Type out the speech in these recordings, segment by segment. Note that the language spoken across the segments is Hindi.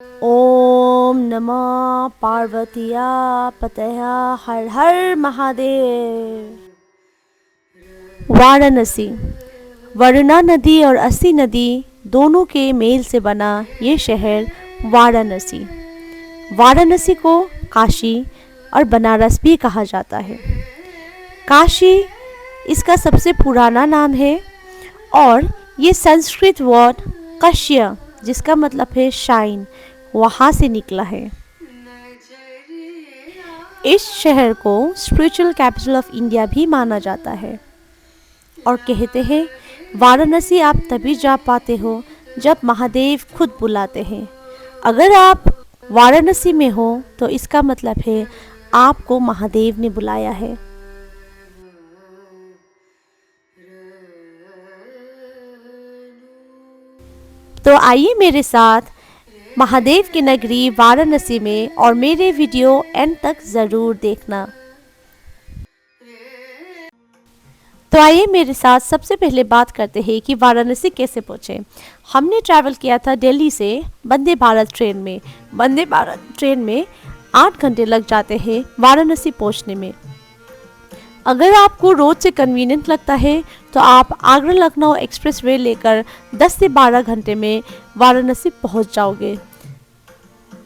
ओम नमः पार्वतीया पतया हर हर महादेव। वाराणसी वरुणा नदी और अस्सी नदी दोनों के मेल से बना ये शहर वाराणसी। वाराणसी को काशी और बनारस भी कहा जाता है। काशी इसका सबसे पुराना नाम है और ये संस्कृत वर्ड कश्य जिसका मतलब है शाइन वहाँ से निकला है। इस शहर को स्पिरिचुअल कैपिटल ऑफ इंडिया भी माना जाता है और कहते हैं वाराणसी आप तभी जा पाते हो जब महादेव खुद बुलाते हैं। अगर आप वाराणसी में हो तो इसका मतलब है आपको महादेव ने बुलाया है। तो आइए मेरे साथ महादेव की नगरी वाराणसी में और मेरे वीडियो एंड तक ज़रूर देखना। तो आइए मेरे साथ सबसे पहले बात करते हैं कि वाराणसी कैसे पहुँचे। हमने ट्रैवल किया था दिल्ली से वंदे भारत ट्रेन में। वंदे भारत ट्रेन में 8 घंटे लग जाते हैं वाराणसी पहुँचने में। अगर आपको रोड से कन्वीनियंट लगता है तो आप आगरा लखनऊ एक्सप्रेस वे लेकर 10 से 12 घंटे में वाराणसी पहुंच जाओगे।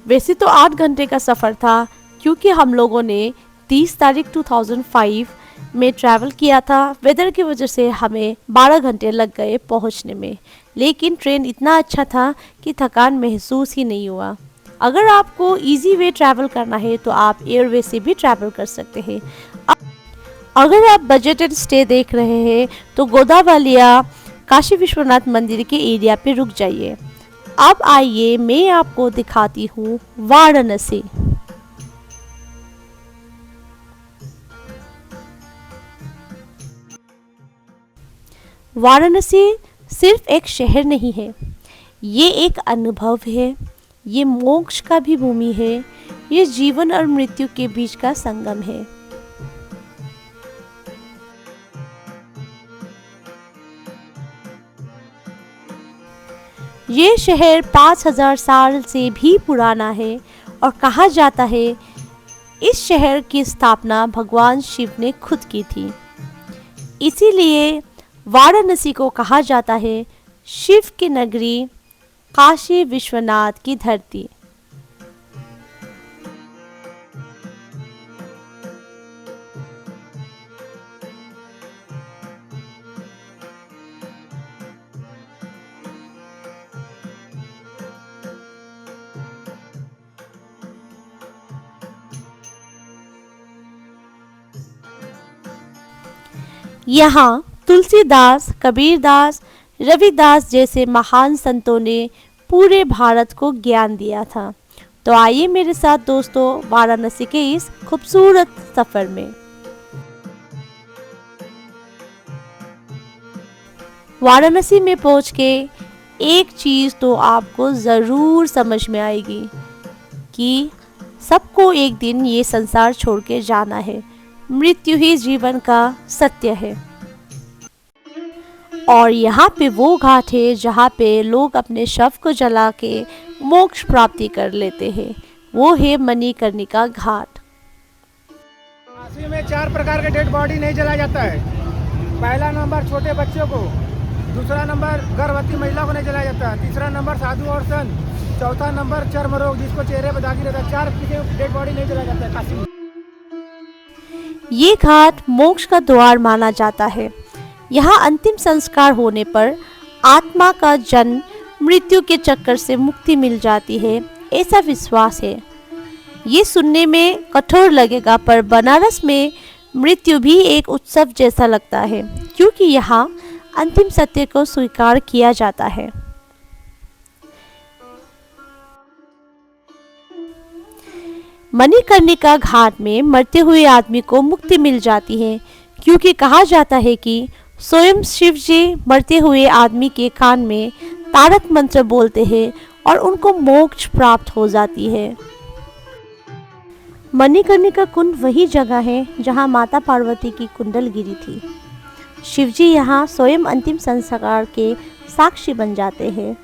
वैसे तो 8 घंटे का सफ़र था क्योंकि हम लोगों ने 30 तारीख 2005 में ट्रैवल किया था। वेदर की वजह से हमें 12 घंटे लग गए पहुंचने में, लेकिन ट्रेन इतना अच्छा था कि थकान महसूस ही नहीं हुआ। अगर आपको इजी वे ट्रैवल करना है तो आप एयरवे से भी ट्रैवल कर सकते हैं। अगर आप बजटेड स्टे देख रहे हैं तो गोदावलिया काशी विश्वनाथ मंदिर के एरिया पे रुक जाइए। अब आइए मैं आपको दिखाती हूँ वाराणसी। वाराणसी सिर्फ एक शहर नहीं है, ये एक अनुभव है, ये मोक्ष का भी भूमि है, ये जीवन और मृत्यु के बीच का संगम है। ये शहर 5000 साल से भी पुराना है और कहा जाता है इस शहर की स्थापना भगवान शिव ने खुद की थी। इसीलिए वाराणसी को कहा जाता है शिव की नगरी, काशी विश्वनाथ की धरती। यहाँ तुलसीदास, कबीरदास, रविदास जैसे महान संतों ने पूरे भारत को ज्ञान दिया था। तो आइए मेरे साथ दोस्तों वाराणसी के इस खूबसूरत सफर में। वाराणसी में पहुंच के एक चीज़ तो आपको ज़रूर समझ में आएगी कि सबको एक दिन ये संसार छोड़ के जाना है। मृत्यु ही जीवन का सत्य है और यहाँ पे वो घाट है जहाँ पे लोग अपने शव को जला के मोक्ष प्राप्ति कर लेते हैं। वो है मणिकर्णिका घाट। काशी में 4 प्रकार के डेड बॉडी नहीं जलाया जाता है। पहला नंबर छोटे बच्चों को, दूसरा नंबर गर्भवती महिला को नहीं जलाया जाता, तीसरा नंबर साधु और संत, चौथा नंबर चर्म रोग जिसको चेहरे पर दागी रहता है। 4 किसी डेड बॉडी नहीं जलाया जाता है काशी में। ये घाट मोक्ष का द्वार माना जाता है। यहाँ अंतिम संस्कार होने पर आत्मा का जन्म मृत्यु के चक्कर से मुक्ति मिल जाती है, ऐसा विश्वास है। ये सुनने में कठोर लगेगा पर बनारस में मृत्यु भी एक उत्सव जैसा लगता है क्योंकि यहाँ अंतिम सत्य को स्वीकार किया जाता है। मणिकर्णिका घाट में मरते हुए आदमी को मुक्ति मिल जाती है क्योंकि कहा जाता है कि स्वयं शिव जी मरते हुए आदमी के कान में तारक मंत्र बोलते हैं और उनको मोक्ष प्राप्त हो जाती है। मणिकर्णिका कुंड वही जगह है जहां माता पार्वती की कुंडल गिरी थी। शिवजी यहाँ स्वयं अंतिम संस्कार के साक्षी बन जाते हैं।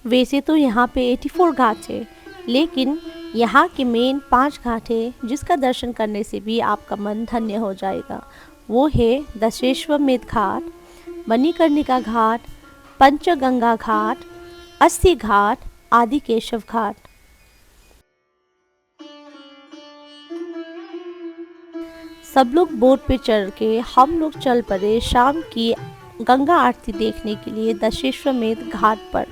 वैसे तो यहाँ पे 84 घाट है, लेकिन यहाँ के मेन 5 घाट है जिसका दर्शन करने से भी आपका मन धन्य हो जाएगा। वो है दशेश्वमेध घाट, मणिकर्णिका घाट, पंचगंगा घाट, अस्थि घाट, आदि केशव घाट। सब लोग बोट पे चढ़ के हम लोग चल पड़े शाम की गंगा आरती देखने के लिए दशेश्वमेध घाट पर।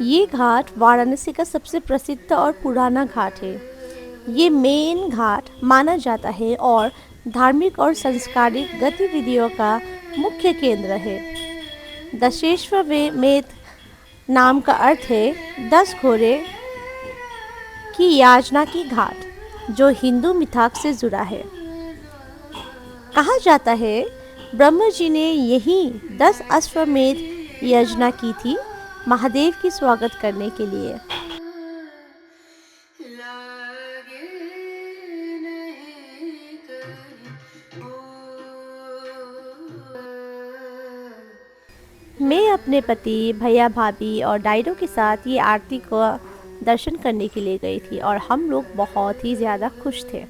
ये घाट वाराणसी का सबसे प्रसिद्ध और पुराना घाट है। ये मेन घाट माना जाता है और धार्मिक और सांस्कृतिक गतिविधियों का मुख्य केंद्र है। दशेश्वमेध नाम का अर्थ है 10 घोड़े की याचना की घाट, जो हिंदू मिथाक से जुड़ा है। कहा जाता है ब्रह्मा जी ने यही 10 अश्वमेध यज्ञ की थी महादेव की स्वागत करने के लिए। मैं अपने पति, भैया, भाभी और डायडो के साथ ये आरती को दर्शन करने के लिए गई थी और हम लोग बहुत ही ज़्यादा खुश थे।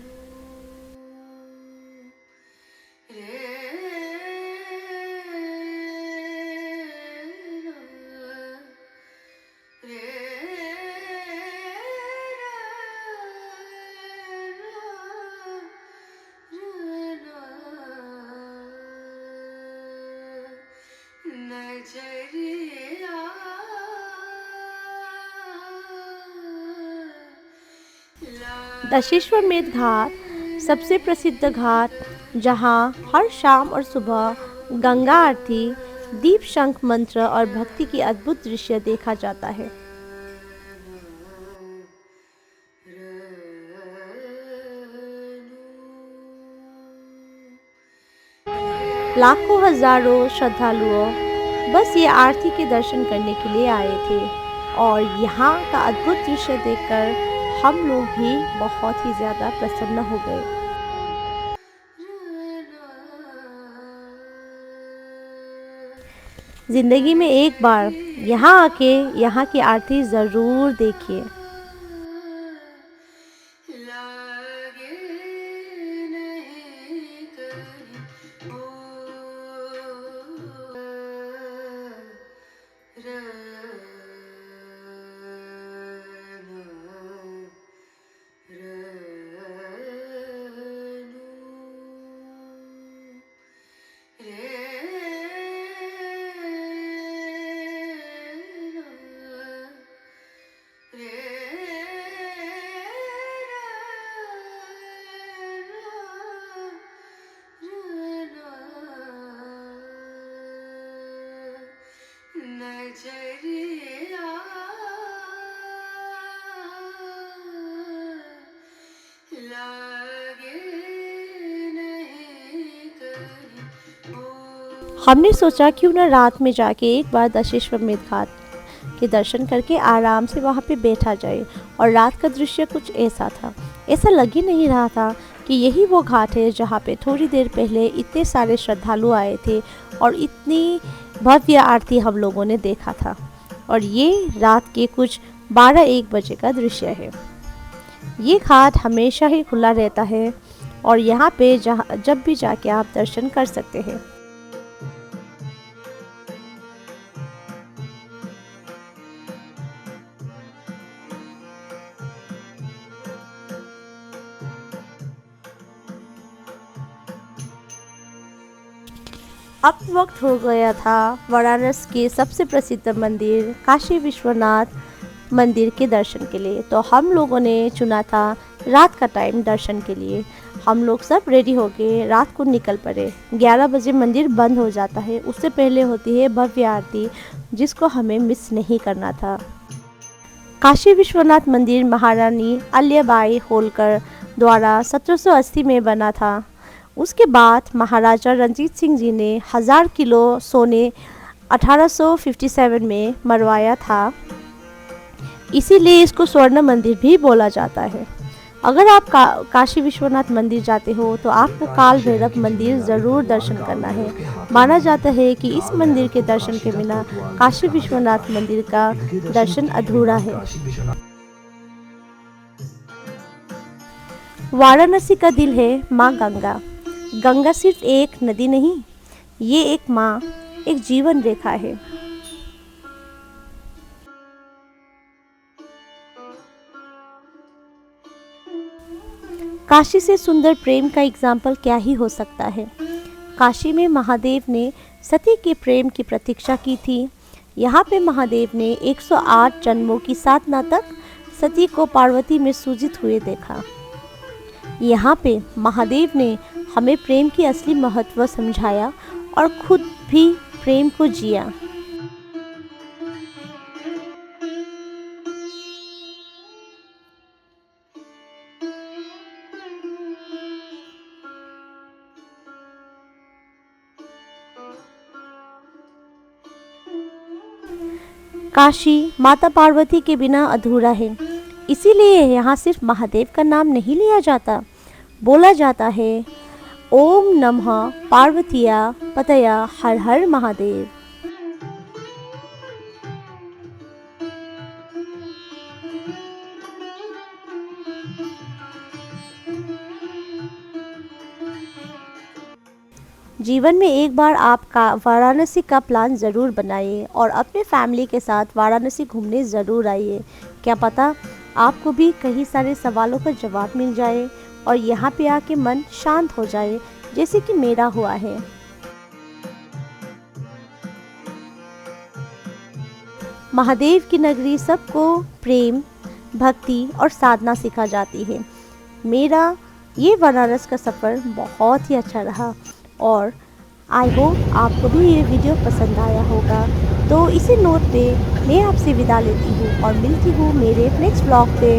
दशेश्वमेध घाट सबसे प्रसिद्ध घाट, जहाँ हर शाम और सुबह गंगा आरती, दीप शंख मंत्र और भक्ति की अद्भुत दृश्य देखा जाता है। लाखों हजारों श्रद्धालुओं बस ये आरती के दर्शन करने के लिए आए थे और यहाँ का अद्भुत दृश्य देखकर हम लोग भी बहुत ही ज़्यादा प्रसन्न हो गए। ज़िंदगी में एक बार यहाँ आके यहाँ की आरती ज़रूर देखिए। हमने सोचा क्यों ना रात में जाके एक बार दशेश्वमेध घाट के दर्शन करके आराम से वहाँ पे बैठा जाए। और रात का दृश्य कुछ ऐसा था, ऐसा लग ही नहीं रहा था कि यही वो घाट है जहाँ पे थोड़ी देर पहले इतने सारे श्रद्धालु आए थे और इतनी भव्य आरती हम लोगों ने देखा था। और ये रात के कुछ 12-1 बजे का दृश्य है। ये घाट हमेशा ही खुला रहता है और यहाँ पे जब भी जाके आप दर्शन कर सकते हैं। अब वक्त हो गया था वाराणसी के सबसे प्रसिद्ध मंदिर काशी विश्वनाथ मंदिर के दर्शन के लिए। तो हम लोगों ने चुना था रात का टाइम दर्शन के लिए। हम लोग सब रेडी हो गए, रात को निकल पड़े। 11 बजे मंदिर बंद हो जाता है, उससे पहले होती है भव्य आरती, जिसको हमें मिस नहीं करना था। काशी विश्वनाथ मंदिर महारानी अहिल्याबाई होलकर द्वारा 1780 में बना था। उसके बाद महाराजा रंजीत सिंह जी ने 1000 किलो सोने 1857 में मरवाया था, इसीलिए इसको स्वर्ण मंदिर भी बोला जाता है। अगर आप काशी विश्वनाथ मंदिर जाते हो तो आपको काल भैरव मंदिर ज़रूर दर्शन करना है। माना जाता है कि इस मंदिर के दर्शन के बिना काशी विश्वनाथ मंदिर का दर्शन अधूरा है। वाराणसी का दिल है माँ गंगा। गंगा सिर्फ एक नदी नहीं, ये एक माँ, एक जीवन रेखा है। काशी से सुंदर प्रेम का एग्जाम्पल क्या ही हो सकता है। काशी में महादेव ने सती के प्रेम की प्रतीक्षा की थी। यहाँ पे महादेव ने 108 जन्मों की साधना तक सती को पार्वती में सूजित हुए देखा। यहाँ पे महादेव ने हमें प्रेम की असली महत्व समझाया और खुद भी प्रेम को जिया। काशी माता पार्वती के बिना अधूरा है। इसीलिए यहाँ सिर्फ महादेव का नाम नहीं लिया जाता, बोला जाता है ओम नमः पार्वतीया पतया हर हर महादेव। जीवन में एक बार आप वाराणसी का प्लान ज़रूर बनाइए और अपने फैमिली के साथ वाराणसी घूमने ज़रूर आइए। क्या पता आपको भी कई सारे सवालों का जवाब मिल जाए और यहाँ पे आके मन शांत हो जाए, जैसे कि मेरा हुआ है। महादेव की नगरी सबको प्रेम, भक्ति और साधना सिखा जाती है। मेरा ये बनारस का सफ़र बहुत ही अच्छा रहा और आई होप आपको भी ये वीडियो पसंद आया होगा। तो इसी नोट पे मैं आपसे विदा लेती हूँ और मिलती हूँ मेरे नेक्स्ट ब्लॉग पे।